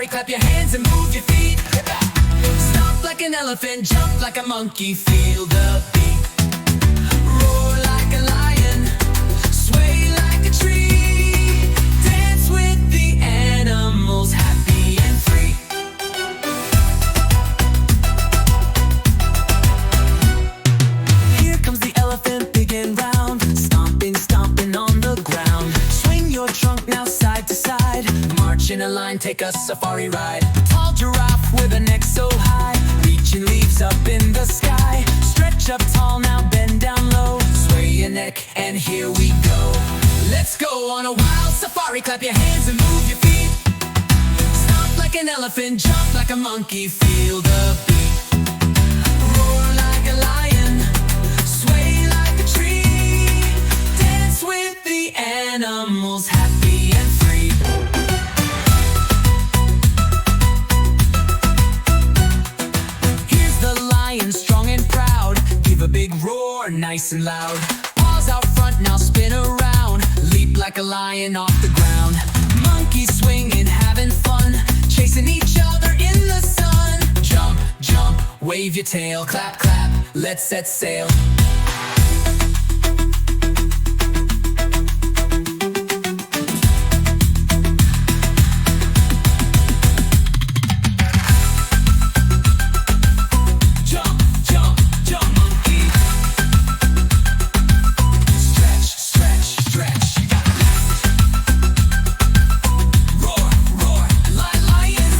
clap your hands and move your feet. Stomp like an elephant, jump like a monkey, feel the beat. Roar like a lion, sway like a tree. Dance with the animals, happy and free. Here comes the elephant, big and round, stomping, stomping on the ground. Swing your trunk now side to side, march in a line, take a safari ride. Tall giraffe with a neck so high, reaching leaves up in the sky. Stretch up tall, now bend down low, sway your neck and here we go. Let's go on a wild safari, clap your hands and move your feet. Stomp like an elephant, jump like a monkey, feel the beat. Roar like a lion, sway like a tree. Dance with the animals, happy and free. Here's the lion, strong and proud, give a big roar, nice and loud. Paws out front, now spin around, leap like a lion off the ground. Monkeys swinging, having fun, chasing each other in the sun. Jump, jump, wave your tail, clap, clap, let's set sail. Jump, jump, jump, monkey. Stretch, stretch, stretch, you got it. Roar, roar, lion.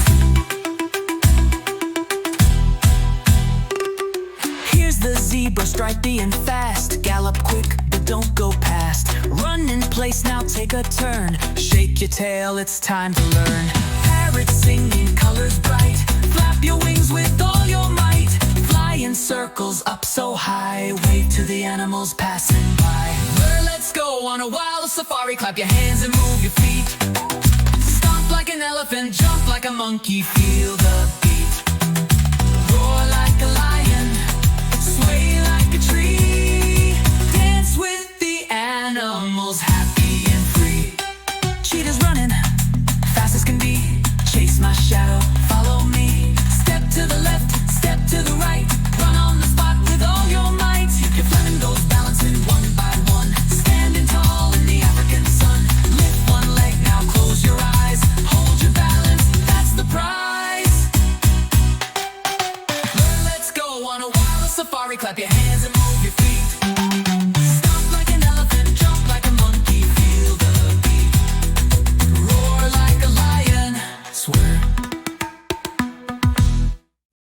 Here's the zebra, stripey and fast. Gallop quick, but don't go past. Run in place, now take a turn. Shake your tail, it's time to learn. Parrots singing, colors bright. Flap your wings with all your might. Fly in circles up so high, wave to the animals passing by. Let's go on a wild safari, clap your hands and move your feet. Stomp like an elephant, jump like a monkey, feel the beat. Roar like a lion, sway like a tree. Dance with the animals, happy and free. Cheetahs running, fast as can be. Chase my shadow, follow me. Step to the left, step to the right. Run on the spot with all your might. Your flamingos balancing one by one, standing tall in the African sun. Lift one leg, now close your eyes. Hold your balance, that's the prize. Let's go on a wild safari, clap your hands and